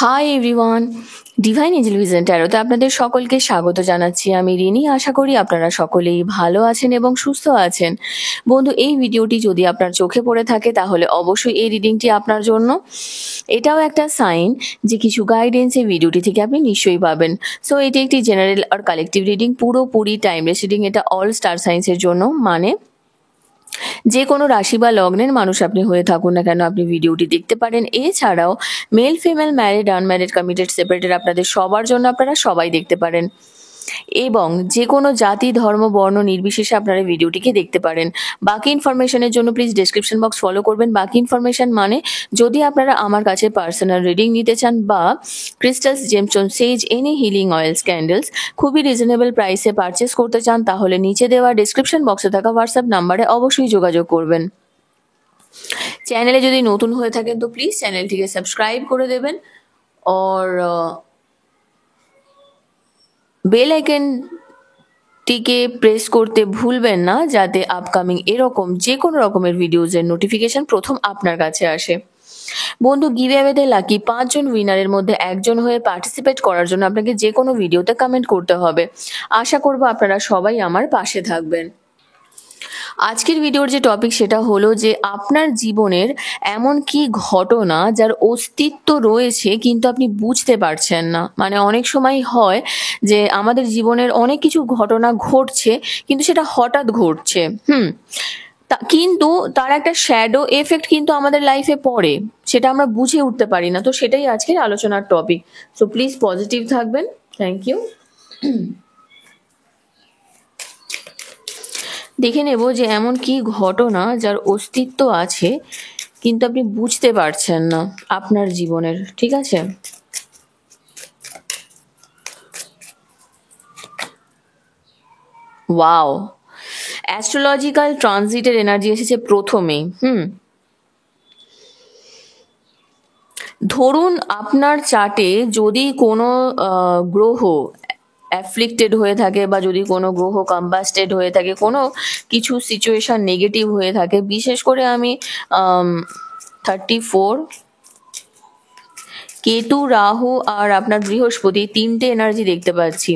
High everyone, divine angel vision ট্যারোতে আপনাদের সকলকে স্বাগত জানাচ্ছি। আমি রিনি। আশা করি আপনারা সকলেই ভালো আছেন এবং সুস্থ আছেন। বন্ধু, এই ভিডিওটি যদি আপনার চোখে পড়ে থাকে তাহলে অবশ্যই এই রিডিংটি আপনার জন্য। এটাও একটা সাইন যে কিছু গাইডেন্স এই ভিডিওটি থেকে আপনি নিশ্চয়ই পাবেন। সো এটি একটি জেনারেল আর কালেকটিভ রিডিং, পুরোপুরি টাইমলেস রিডিং। এটা অল স্টার সাইন্সের জন্য, মানে যে কোনো রাশি বা লগ্নের মানুষ আপনি হয়ে থাকুন না কেন আপনি ভিডিওটি দেখতে পারেন। এছাড়াও male, female, married, unmarried, committed, separated, আপনাদের সবার জন্য আপনারা সবাই দেখতে পারেন এবং যে কোনো জাতি, ধর্ম, বর্ণ নির্বিশেষে আপনারা ভিডিওটিকে দেখতে পারেন। বাকি ইনফরমেশনের জন্য প্লিজ ডেসক্রিপশন বক্স ফলো করবেন। বাকি ইনফরমেশন মানে যদি আপনারা আমার কাছে পার্সোনাল রিডিং নিতে চান বা ক্রিস্টালস, জেমস্টোন, সেজ, এনি হিলিং অয়েলস, ক্যান্ডেলস খুবই রিজনেবল প্রাইসে পারচেস করতে চান তাহলে নিচে দেওয়া ডেসক্রিপশন বক্সে থাকা হোয়াটসঅ্যাপ নাম্বারে অবশ্যই যোগাযোগ করবেন। চ্যানেলে যদি নতুন হয়ে থাকেন তো প্লিজ চ্যানেলটিকে সাবস্ক্রাইব করে দেবেন और বেল আইকনটিকে প্রেস করতে ভুলবেন না যাতে আপকামিং এরকম যে কোনো রকমের ভিডিওজের নোটিফিকেশন প্রথম আপনার কাছে আসে। বন্ধু, গিভঅ্যাওয়েতে লাকি 5জন উইনারের মধ্যে একজন হয়ে পার্টিসিপেট করার জন্য আপনাকে যে কোনো ভিডিওতে কমেন্ট করতে হবে। আশা করব আপনারা সবাই আমার পাশে থাকবেন। আজকের ভিডিওর যে টপিক সেটা হলো যে আপনার জীবনের এমন কি ঘটনা যার অস্তিত্ব রয়েছে কিন্তু আপনি বুঝতে পারছেন না। মানে অনেক সময় হয় যে আমাদের জীবনের অনেক কিছু ঘটনা ঘটছে কিন্তু সেটা হঠাৎ ঘটছে, কিন্তু তার একটা শ্যাডো এফেক্ট কিন্তু আমাদের লাইফে পড়ে, সেটা আমরা বুঝে উঠতে পারি না। তো সেটাই আজকের আলোচনার টপিক। সো প্লিজ পজিটিভ থাকবেন। Thank you. দেখে নেব যে এমন কি ঘটনা যার অস্তিত্ব আছে কিন্তু আপনি বুঝতে পারছেন না আপনার জীবনের। ঠিক আছে, ওয়াও, অ্যাস্ট্রোলজিক্যাল ট্রানজিটের এনার্জি এসেছে প্রথমেই। ধরুন আপনার চার্টে যদি কোনো গ্রহ অ্যাফ্লিক্টেড হয়ে থাকে বা যদি কোনো গ্রহ কম্বাস্টেড হয়ে থাকে, কোনো কিছু সিচুয়েশন নেগেটিভ হয়ে থাকে, বিশেষ করে আমি 34 কেতু, রাহু আর আপনার বৃহস্পতি তিনটে এনার্জি দেখতে পাচ্ছি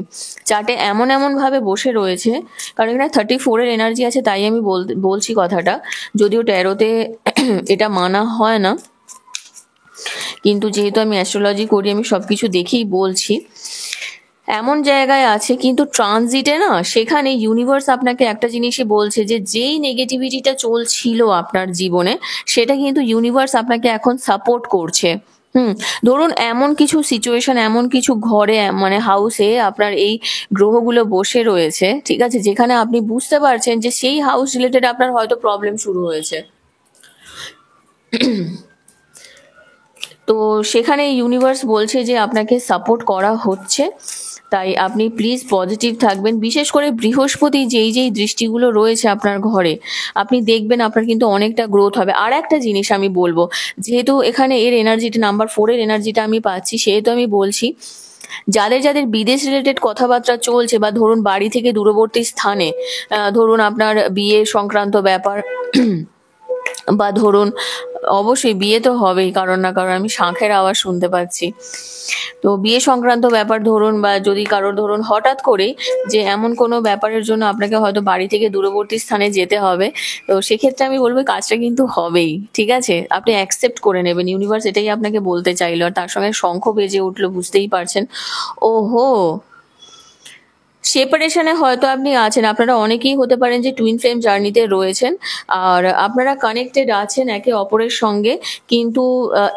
চার্টে এমন এমন ভাবে বসে রয়েছে। কারণ এখানে 34-এর এনার্জি আছে তাই আমি বলছি কথাটা, যদিও ট্যারোতে এটা মানা হয় না, কিন্তু যেহেতু আমি অ্যাস্ট্রোলজি করি আমি সবকিছু দেখেই বলছি। এমন জায়গায় আছে কিন্তু ট্রানজিটে না, সেখানে ইউনিভার্স আপনাকে একটা জিনিসই বলছে যে যেই নেগেটিভিটিটা চলছিল আপনার জীবনে সেটা কিন্তু ইউনিভার্স আপনাকে এখন সাপোর্ট করছে। ধরুন এমন কিছু সিচুয়েশন, এমন কিছু ঘরে মানে হাউসে আপনার এই গ্রহগুলো বসে রয়েছে, ঠিক আছে, যেখানে আপনি বুঝতে পারছেন যে সেই হাউস রিলেটেড আপনার হয়তো প্রবলেম শুরু হয়েছে। তো সেখানে ইউনিভার্স বলছে যে আপনাকে সাপোর্ট করা হচ্ছে, তাই আপনি প্লিজ পজিটিভ থাকবেন। বিশেষ করে বৃহস্পতি যেই দৃষ্টিগুলো রয়েছে আপনার ঘরে, আপনি দেখবেন আপনার কিন্তু অনেকটা গ্রোথ হবে। আর একটা জিনিস আমি বলবো, যেহেতু এখানে এর এনার্জিটা নাম্বার 4-এর এনার্জিটা আমি পাচ্ছি, সেহেতু আমি বলছি যাদের যাদের বিদেশ রিলেটেড কথাবার্তা চলছে বা ধরুন বাড়ি থেকে দূরবর্তী স্থানে, ধরুন আপনার বিয়ে সংক্রান্ত ব্যাপার বা ধরুন অবশ্যই বিয়ে তো হবেই, কারণ না কারণ আমি শাঁখের আওয়াজ শুনতে পাচ্ছি, তো বিয়ে সংক্রান্ত ব্যাপার ধরুন, বা যদি কারোর ধরুন হঠাৎ করেই যে এমন কোনো ব্যাপারের জন্য আপনাকে হয়তো বাড়ি থেকে দূরবর্তী স্থানে যেতে হবে, তো সেক্ষেত্রে আমি বলবো কাজটা কিন্তু হবেই। ঠিক আছে, আপনি অ্যাকসেপ্ট করে নেবেন, ইউনিভার্স এটাই আপনাকে বলতে চাইলো। আর তার সঙ্গে শঙ্খ বেজে উঠলো, বুঝতেই পারছেন। ওহো, সেপারেশনে হয়তো আপনি আছেন, আপনারা অনেকেই হতে পারেন যে টুইন ফ্লেম জার্নিতে রয়েছেন আর আপনারা কানেক্টেড আছেন একে অপরের সঙ্গে, কিন্তু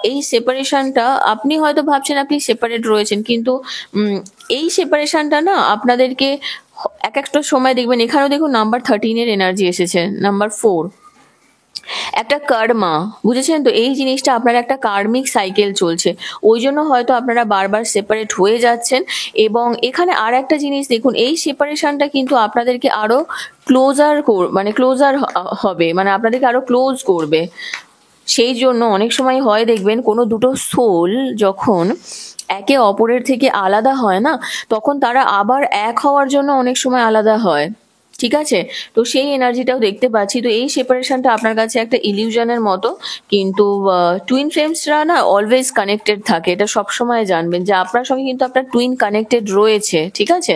এই সেপারেশনটা আপনি হয়তো ভাবছেন আপনি সেপারেট রয়েছেন, কিন্তু এই সেপারেশনটা না আপনাদেরকে এক একটা সময় দেখবেন। এখানেও দেখুন নাম্বার 13-এর এনার্জি এসেছে, নাম্বার 4, একটা কর্মা, বুঝেছেন তো? এই জিনিসটা আপনার একটা কার্মিক সাইকেল চলছে, ওই জন্য হয়তো আপনারা বারবার সেপারেট হয়ে যাচ্ছেন। এবং এখানে আর একটা জিনিস দেখুন, এই সেপারেশনটা কিন্তু আপনাদেরকে আরো ক্লোজার হবে, মানে আপনাদেরকে আরো ক্লোজ করবে। সেই জন্য অনেক সময় হয় দেখবেন কোনো দুটো সোল যখন একে অপরের থেকে আলাদা হয় না, তখন তারা আবার এক হওয়ার জন্য অনেক সময় আলাদা হয়। ঠিক আছে, তো সেই এনার্জিটাও দেখতে পাচ্ছি। তো এই সেপারেশনটা আপনার কাছে একটা ইলিউশনের মতো, কিন্তু টুইন ফ্লেমসরা না অলওয়েজ কানেক্টেড থাকে, এটা সবসময় জানবেন যে আপনার সঙ্গে কিন্তু আপনার টুইন কানেক্টেড রয়েছে। ঠিক আছে,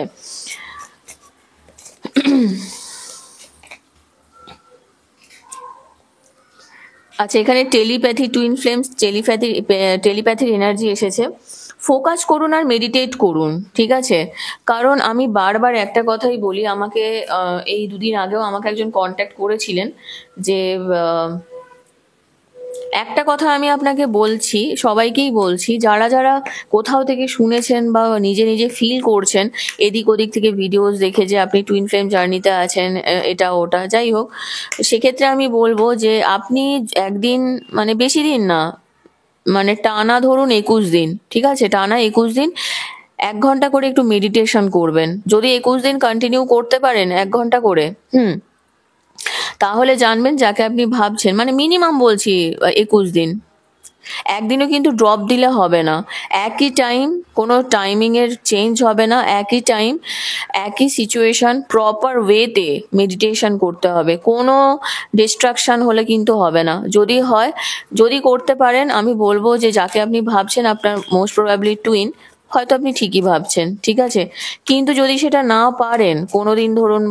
আচ্ছা এখানে টেলিপ্যাথি টুইন ফ্লেমস টেলিপ্যাথির এনার্জি এসেছে। ফোকাস করুন আর মেডিটেট করুন, ঠিক আছে। কারণ আমি বারবার একটা কথাই বলি, আমাকে এই দুদিন আগেও আমাকে একজন কন্ট্যাক্ট করেছিলেন যে একটা কথা আমি আপনাকে বলছি, সবাইকেই বলছি, যারা যারা কোথাও থেকে শুনেছেন বা নিজে নিজে ফিল করছেন এদিক ওদিক থেকে ভিডিওস দেখে যে আপনি টুইন ফ্লেম জার্নিতে আছেন, এটা ওটা যাই হোক, সেক্ষেত্রে আমি বলবো যে আপনি একদিন, মানে বেশি দিন না, মানে টানা ধরুন 21 দিন, ঠিক আছে, টানা 21 দিন 1 ঘন্টা করে একটু মেডিটেশন করবেন। যদি 21 দিন কন্টিনিউ করতে পারেন 1 ঘন্টা করে, তাহলে জানবেন যাকে আপনি ভাবছেন, মানে মিনিমাম বলছি 21 দিন, একদিনও কিন্তু ড্রপ দিলে হবে না। একই টাইম, কোনো টাইমিং এর চেঞ্জ হবে না, একই টাইম একই সিচুয়েশন, প্রপার ওয়েতে মেডিটেশন করতে হবে। কোনো ডিস্ট্রাকশন হলে কিন্তু হবে না। যদি হয়, যদি করতে পারেন, আমি বলবো যে যাকে আপনি ভাবছেন আপনার মোস্ট প্রবাবলি টুইন, হয়তো আপনি ঠিকই ভাবছেন, ঠিক আছে। কিন্তু যদি সেটা না পারেন, কোনোদিন ধরুন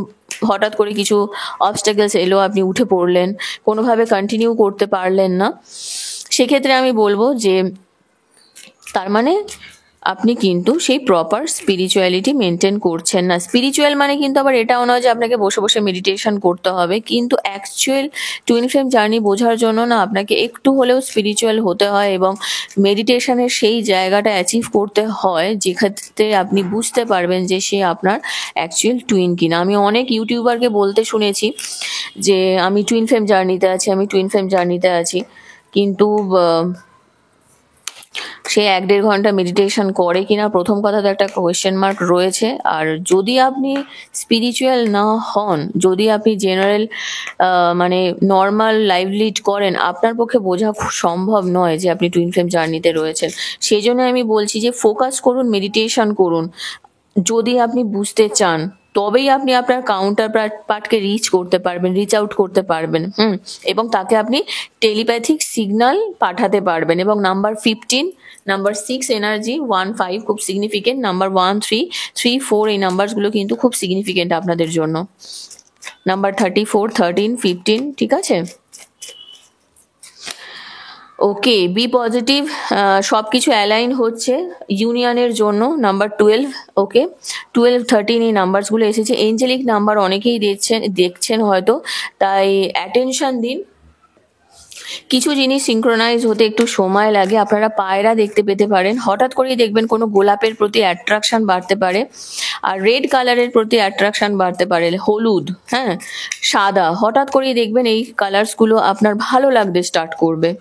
হঠাৎ করে কিছু অবস্টাকেলস এলো, আপনি উঠে পড়লেন, কোনোভাবে কন্টিনিউ করতে পারলেন না, সেক্ষেত্রে আমি বলবো যে তার মানে আপনি কিন্তু সেই প্রপার স্পিরিচুয়ালিটি মেনটেন করছেন না। স্পিরিচুয়াল মানে কিন্তু আবার এটাও নয় যে আপনাকে বসে বসে মেডিটেশন করতে হবে, কিন্তু অ্যাকচুয়াল টুইন ফ্লেম জার্নি বোঝার জন্য না আপনাকে একটু হলেও স্পিরিচুয়াল হতে হয় এবং মেডিটেশনের সেই জায়গাটা অ্যাচিভ করতে হয় যেক্ষেত্রে আপনি বুঝতে পারবেন যে সে আপনার অ্যাকচুয়াল টুইন কিনা। আমি অনেক ইউটিউবারকে বলতে শুনেছি যে আমি টুইন ফ্লেম জার্নিতে আছি, আমি টুইন ফ্লেম জার্নিতে আছি, কিন্তু সে 1-1.5 ঘন্টা মেডিটেশন করে কিনা, প্রথম কথা তো একটা কোয়েশ্চেন মার্ক রয়েছে। আর যদি আপনি স্পিরিচুয়াল না হন, যদি আপনি জেনারেল মানে নর্মাল লাইফ লিড করেন, আপনার পক্ষে বোঝা খুব সম্ভব নয় যে আপনি টুইন ফ্লেম জার্নিতে রয়েছেন। সেই জন্য আমি বলছি যে ফোকাস করুন, মেডিটেশন করুন। যদি আপনি বুঝতে চান, তবেই আপনি আপনার কাউন্টার পার্টকে রিচ করতে পারবেন, রিচ আউট করতে পারবেন, এবং তাকে আপনি টেলিপ্যাথিক সিগন্যাল পাঠাতে পারবেন। এবং নাম্বার 15, নাম্বার 6 এনার্জি, 1, 5 খুব সিগনিফিকেন্ট, নাম্বার 1, 3, 3, 4 এই নাম্বারগুলো কিন্তু খুব সিগনিফিকেন্ট আপনাদের জন্য। নাম্বার 34, 13, 15, ঠিক আছে। ওকে, বি পজিটিভ, সব কিছু অ্যালাইন হচ্ছে ইউনিয়নের জন্য। নাম্বার 12, ওকে, 12, 13 এই নাম্বারসগুলো এসেছে। এঞ্জেলিক নাম্বার অনেকেই দেখছেন হয়তো, তাই অ্যাটেনশন দিন। কিছু জিনিস সিঙ্ক্রোনাইজ হতে একটু সময় লাগে। আপনারা পায়রা দেখতে পেতে পারেন, হঠাৎ করেই দেখবেন কোনো গোলাপের প্রতি অ্যাট্রাকশন বাড়তে পারে, আর রেড কালারের প্রতি অ্যাট্রাকশন বাড়তে পারে, হলুদ, সাদা, হঠাৎ করেই দেখবেন এই কালার্সগুলো আপনার ভালো লাগতে স্টার্ট করবে।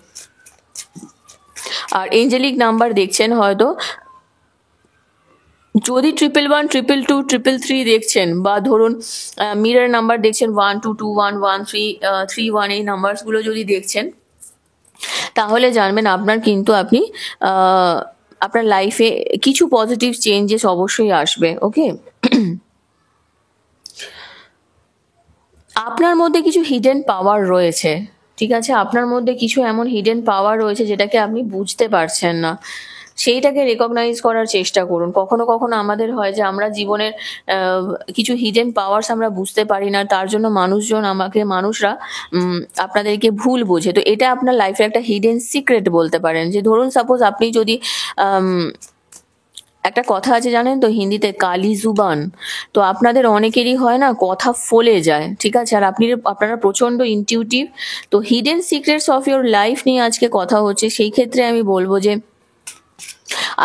আর এঞ্জেলিক নাম্বার দেখছেন হয়তো, যদি 111, 222, 333 দেখছেন, বা ধরুন মিরর নাম্বার দেখছেন 122, 113, 31 এই নাম্বারসগুলো যদি দেখছেন, তাহলে জানবেন আপনার কিন্তু আপনার লাইফে কিছু পজিটিভ চেঞ্জেস অবশ্যই আসবে। ওকে, আপনার মধ্যে কিছু হিডেন পাওয়ার রয়েছে, ঠিক আছে, আপনার মধ্যে কিছু এমন হিডেন পাওয়ার রয়েছে যেটাকে আপনি বুঝতে পারছেন না, সেইটাকে রেকগনাইজ করার চেষ্টা করুন। কখনো কখনো আমাদের হয় যে আমরা জীবনের কিছু হিডেন পাওয়ার্স আমরা বুঝতে পারি না, তার জন্য মানুষরা আপনাদেরকে ভুল বোঝে। তো এটা আপনার লাইফের একটা হিডেন সিক্রেট বলতে পারেন। যে ধরুন সাপোজ আপনি যদি একটা কথা আছে জানেন তো হিন্দিতে, কালি জুবান। তো আপনাদের অনেকেরই হয় না, কথা ফলে যায়, ঠিক আছে, আর আপনারা প্রচন্ড ইনটিউটিভ। তো hidden secrets of your life নিয়ে আজকে কথা হচ্ছে। সেই ক্ষেত্রে আমি বলবো যে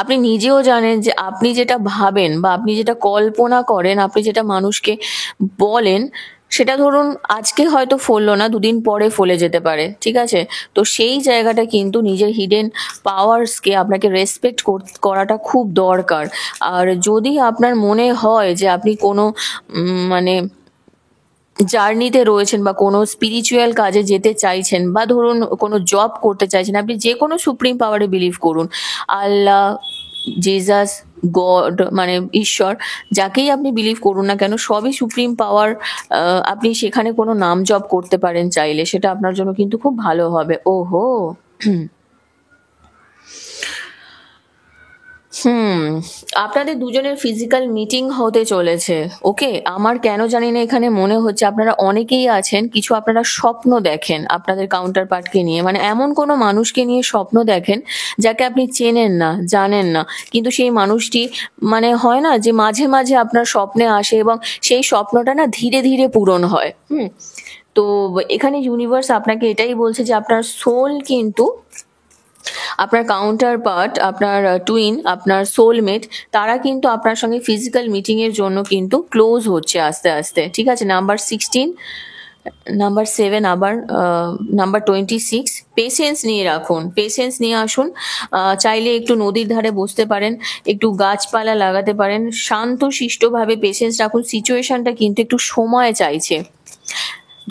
আপনি নিজেও জানেন যে আপনি যেটা ভাবেন বা আপনি যেটা কল্পনা করেন, আপনি যেটা মানুষকে বলেন, সেটা ধরুন আজকে হয়তো ফললো না, 2 দিন পরে ফলে যেতে পারে, ঠিক আছে। তো সেই জায়গাটা কিন্তু নিজের হিডেন পাওয়ার্সকে আপনাকে রেসপেক্ট করাটা খুব দরকার। আর যদি আপনার মনে হয় যে আপনি কোনো মানে জার্নিতে রয়েছেন বা কোনো স্পিরিচুয়াল কাজে যেতে চাইছেন, বা ধরুন কোনো জব করতে চাইছেন, আপনি যে কোনো সুপ্রিম পাওয়ারে বিলিভ করুন, আল্লাহ, জিজাস, গড মানে ঈশ্বর, যাকেই আপনি বিলিভ করুন না কেন, সবই সুপ্রিম পাওয়ার। আপনি সেখানে কোনো নাম জপ করতে পারেন চাইলে, সেটা আপনার জন্য কিন্তু খুব ভালো হবে। ওহো। হুম, আপনাদের দুজনের ফিজিক্যাল মিটিং হতে চলেছে। ওকে, আমার কেন জানি না এখানে মনে হচ্ছে আপনারা অনেকেই আছেন, কিছু আপনারা স্বপ্ন দেখেন আপনাদের কাউন্টার পার্টকে নিয়ে, মানে এমন কোনো মানুষকে নিয়ে স্বপ্ন দেখেন যাকে আপনি চেনেন না, জানেন না, কিন্তু সেই মানুষটি মানে হয় না যে মাঝে মাঝে আপনার স্বপ্নে আসে এবং সেই স্বপ্নটা না ধীরে ধীরে পূরণ হয়। তো এখানে ইউনিভার্স আপনাকে এটাই বলছে যে আপনার সোল কিন্তু, আপনার কাউন্টার পার্ট, আপনার টুইন, আপনার সোলমেট, তারা কিন্তু আপনার সঙ্গে ফিজিক্যাল মিটিং এর জন্য কিন্তু ক্লোজ হচ্ছে আস্তে আস্তে। ঠিক আছে, নাম্বার 16, নাম্বার 7, আবার নাম্বার 26। পেশেন্স নিয়ে রাখুন, পেশেন্স নিয়ে আসুন। চাইলে একটু নদীর ধারে বসতে পারেন, একটু গাছপালা লাগাতে পারেন, শান্ত শিষ্টভাবে পেশেন্স রাখুন। সিচুয়েশনটা কিন্তু একটু সময় চাইছে।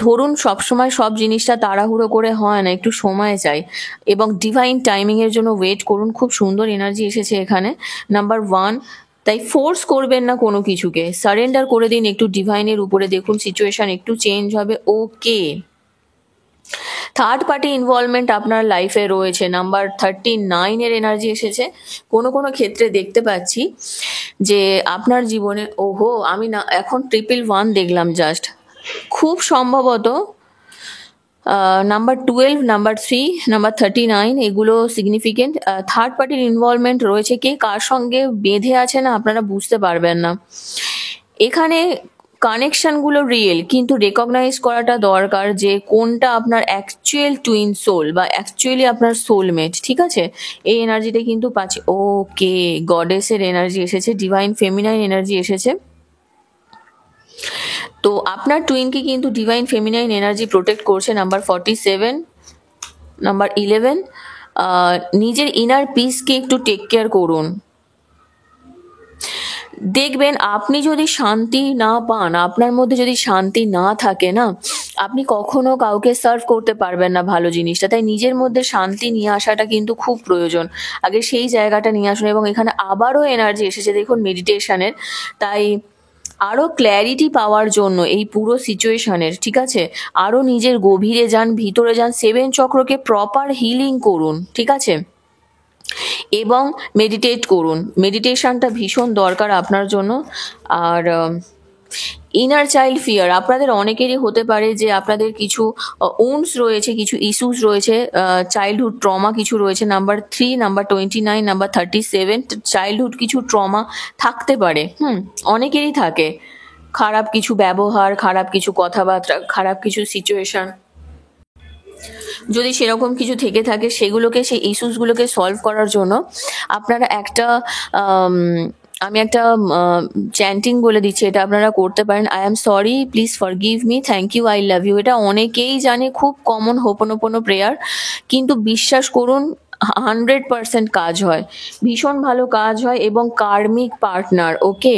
ধরুন সবসময় সব জিনিসটা তাড়াহুড়ো করে হয় না, একটু সময় চাই, এবং ডিভাইন টাইমিং এর জন্য ওয়েট করুন। খুব সুন্দর এনার্জি এসেছে এখানে। নাম্বার 1, তাই ফোর্স করবেন না কোনো কিছুকে, সারেন্ডার করে দিন একটু ডিভাইনের উপরে, দেখুন সিচুয়েশন একটু চেঞ্জ হবে। ওকে, থার্ড পার্টি ইনভলভমেন্ট আপনার লাইফে রয়েছে। নাম্বার 39 এর এনার্জি এসেছে। কোনো কোনো ক্ষেত্রে দেখতে পাচ্ছি যে আপনার জীবনে, ওহো আমি না এখন 111 দেখলাম জাস্ট, খুব সম্ভবত নাম্বার 12, নাম্বার 3, নাম্বার 39 এগুলো সিগনিফিকেন্ট। থার্ড পার্টির ইনভলভমেন্ট রয়েছে, কে কার সঙ্গে বেঁধে আছে না আপনারা বুঝতে পারবেন না। এখানে কানেকশনগুলো রিয়েল, কিন্তু রেকগনাইজ করাটা দরকার যে কোনটা আপনার অ্যাকচুয়াল টুইন সোল বা অ্যাকচুয়ালি আপনার সোলমেট। ঠিক আছে, এই এনার্জিটা কিন্তু পাচ্ছি। ওকে, গডেসের এনার্জি এসেছে, ডিভাইন ফেমিনাইন এনার্জি এসেছে। তো আপনার টুইনকে কিন্তু ডিভাইন ফেমিনাইন এনার্জি প্রোটেক্ট করছে। নাম্বার 47, নাম্বার 11, নিজের ইনার পিসকে একটু টেক কেয়ার করুন। দেখবেন আপনি যদি শান্তি না পান, আপনার মধ্যে যদি শান্তি না থাকে না, আপনি কখনো কাউকে সার্ভ করতে পারবেন না ভালো জিনিসটা। তাই নিজের মধ্যে শান্তি নিয়ে আসাটা কিন্তু খুব প্রয়োজন। আগে সেই জায়গাটা নিয়ে আসুন। এবং এখানে আবারও এনার্জি এসেছে দেখুন মেডিটেশনের। তাই আরো ক্ল্যারিটি পাওয়ার জন্য এই পুরো সিচুয়েশনের, ঠিক আছে, আরো নিজের গভীরে যান, ভিতরে যান, 7 চক্রকে প্রপার হিলিং করুন। ঠিক আছে, এবং মেডিটেট করুন। মেডিটেশনটা ভীষণ দরকার আপনার জন্য। আর ইনার চাইল্ড ফিয়ার আপনাদের অনেকেরই হতে পারে যে আপনাদের কিছু উন্স রয়েছে, কিছু ইস্যুস রয়েছে, চাইল্ডহুড ট্রমা কিছু রয়েছে। নাম্বার 3, নাম্বার 29, নাম্বার 37, চাইল্ডহুড কিছু ট্রমা থাকতে পারে। অনেকেরই থাকে, খারাপ কিছু ব্যবহার, খারাপ কিছু কথাবার্তা, খারাপ কিছু সিচুয়েশন। যদি সেরকম কিছু থেকে থাকে সেগুলোকে, সেই ইস্যুসগুলোকে সলভ করার জন্য আপনারা একটা আমি একটা চ্যান্টিং বলে দিচ্ছি, এটা আপনারা করতে পারেন। I am sorry, please forgive me, thank you, I love you. এটা অনেকেই জানে, খুব কমন হোপোনোপোনো প্রেয়ার, কিন্তু বিশ্বাস করুন 100% কাজ হয়, ভীষণ ভালো কাজ হয়। এবং কার্মিক পার্টনার, ওকে,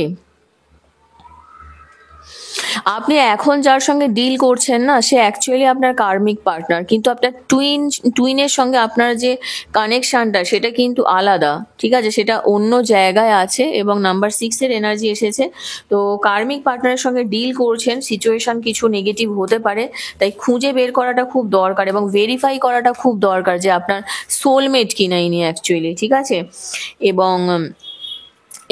আপনি এখন যার সঙ্গে ডিল করছেন না, সে অ্যাকচুয়ালি আপনার কার্মিক পার্টনার, কিন্তু আপনার টুইনের সঙ্গে আপনার যে কানেকশনটা সেটা কিন্তু আলাদা। ঠিক আছে, সেটা অন্য জায়গায় আছে। এবং নাম্বার 6 এর এনার্জি এসেছে। তো কার্মিক পার্টনারের সঙ্গে ডিল করছেন, সিচুয়েশন কিছু নেগেটিভ হতে পারে, তাই খুঁজে বের করাটা খুব দরকার এবং ভেরিফাই করাটা খুব দরকার যে আপনার সোলমেট কিনা ইনি অ্যাকচুয়ালি। ঠিক আছে, এবং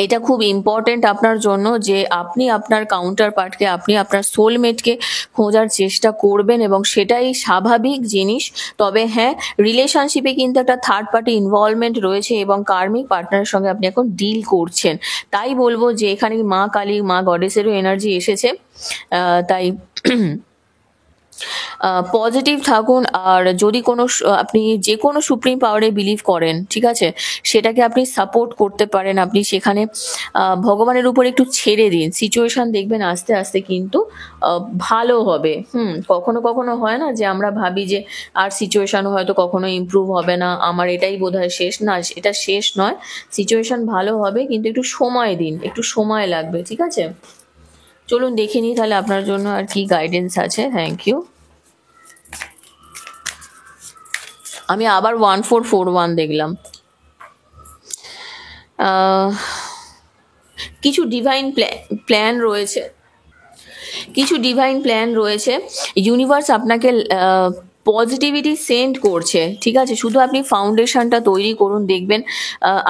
এটা খুব ইম্পর্টেন্ট আপনার জন্য যে আপনি আপনার কাউন্টার পার্টকে, আপনি আপনার সোলমেটকে খোঁজার চেষ্টা করবেন, এবং সেটাই স্বাভাবিক জিনিস। তবে হ্যাঁ, রিলেশনশিপে কিন্তু একটা থার্ড পার্টি ইনভলভমেন্ট রয়েছে এবং কার্মিক পার্টনারের সঙ্গে আপনি এখন ডিল করছেন। তাই বলবো যে এখানে মা কালী, মা গডেসেরও এনার্জি এসেছে। তাই পজিটিভ থাকুন। আর যদি কোনো আপনি যে কোনো সুপ্রিম পাওয়ারে বিলিভ করেন, ঠিক আছে, সেটাকে আপনি সাপোর্ট করতে পারেন। আপনি সেখানে ভগবানের উপর একটু ছেড়ে দিন, সিচুয়েশন দেখবেন আস্তে আস্তে কিন্তু ভালো হবে। কখনো কখনো হয় না যে আমরা ভাবি যে আর সিচুয়েশন হয়তো কখনো ইমপ্রুভ হবে না, আমার এটাই বোধহয় শেষ। না, এটা শেষ নয়, সিচুয়েশন ভালো হবে, কিন্তু একটু সময় দিন, একটু সময় লাগবে। ঠিক আছে, চলুন দেখে নিই তাহলে আপনার জন্য আর কি গাইডেন্স আছে। Thank you. আমি আবার 1441 দেখলাম। কিছু ডিভাইন প্ল্যান রয়েছে, কিছু ডিভাইন প্ল্যান রয়েছে। ইউনিভার্স আপনাকে পজিটিভিটি সেন্ড করছে, ঠিক আছে? শুধু আপনি ফাউন্ডেশনটা তৈরি করুন, দেখবেন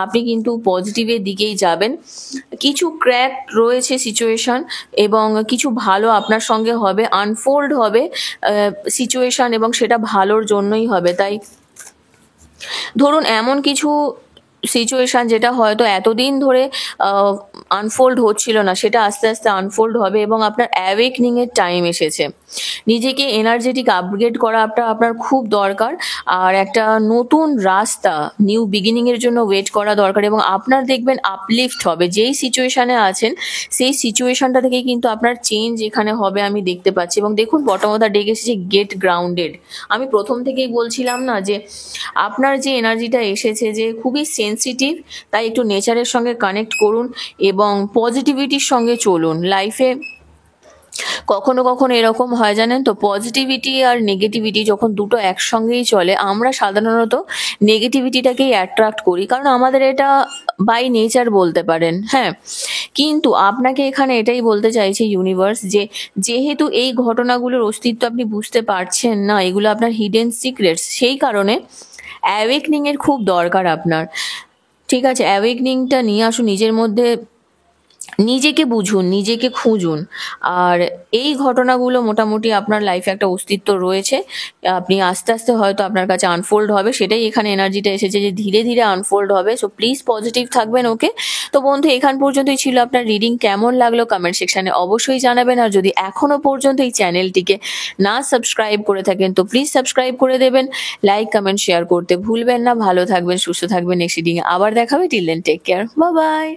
আপনি কিন্তু পজিটিভের দিকেই যাবেন। কিছু ক্র্যাক রয়েছে সিচুয়েশন, এবং কিছু ভালো আপনার সঙ্গে হবে, আনফোল্ড হবে সিচুয়েশন, এবং সেটা ভালোর জন্যই হবে। তাই ধরুন এমন কিছু সিচুয়েশন যেটা হয়তো এতদিন ধরে আনফোল্ড হচ্ছিল না, সেটা আস্তে আস্তে আনফোল্ড হবে, এবং আপনার অ্যাওয়েকনিং এর টাইম এসেছে। নিজেকে এনার্জেটিক আপগ্রেড করা আপনার খুব দরকার, আর একটা নতুন রাস্তা, নিউ বিগিনিং এর জন্য ওয়েট করা দরকার, এবং আপনার দেখবেন আপলিফট হবে। যেই সিচুয়েশনে আছেন সেই সিচুয়েশনটা থেকে কিন্তু আপনার চেঞ্জ এখানে হবে, আমি দেখতে পাচ্ছি। এবং দেখুন বটম অফ দ্য ডেক এসেছে গেট গ্রাউন্ডেড। আমি প্রথম থেকেই বলছিলাম না যে আপনার যে এনার্জিটা এসেছে যে খুবই সেন্সিটিভ, তাই একটু নেচারের সঙ্গে কানেক্ট করুন এবং পজিটিভিটির সঙ্গে চলুন। লাইফে কখনো কখনো এরকম হয় জানেন তো, পজিটিভিটি আর নেগেটিভিটি যখন দুটো একসঙ্গেই চলে, আমরা সাধারণত নেগেটিভিটিটাকেই অ্যাট্রাক্ট করি, কারণ আমাদের এটা বাই নেচার বলতে পারেন। হ্যাঁ, কিন্তু আপনাকে এখানে এটাই বলতে চাইছে ইউনিভার্স যে যেহেতু এই ঘটনাগুলোর অস্তিত্ব আপনি বুঝতে পারছেন না, এগুলো আপনার হিডেন সিক্রেটস, সেই কারণে অ্যাওয়েকনিং এর খুব দরকার আপনার। ঠিক আছে, অ্যাওয়েকনিংটা নিয়ে আসুন নিজের মধ্যে, নিজেকে বুঝুন, নিজেকে খুঁজুন। আর এই ঘটনাগুলো মোটামুটি আপনার লাইফে একটা অস্তিত্ব রয়েছে, আপনি আস্তে আস্তে হয়তো আপনার কাছে আনফোল্ড হবে, সেটাই এখানে এনার্জিটা এসেছে যে ধীরে ধীরে আনফোল্ড হবে। সো প্লিজ পজিটিভ থাকবেন, ওকে? তো বন্ধু, এখান পর্যন্তই ছিল আপনার রিডিং। কেমন লাগলো কমেন্ট সেকশনে অবশ্যই জানাবেন, আর যদি এখনো পর্যন্ত এই চ্যানেলটিকে না সাবস্ক্রাইব করে থাকেন তো প্লিজ সাবস্ক্রাইব করে দেবেন। লাইক কমেন্ট শেয়ার করতে ভুলবেন না। ভালো থাকবেন, সুস্থ থাকবেন। নেক্সট রিডিং আবার দেখাবে। Till then take care, bye by.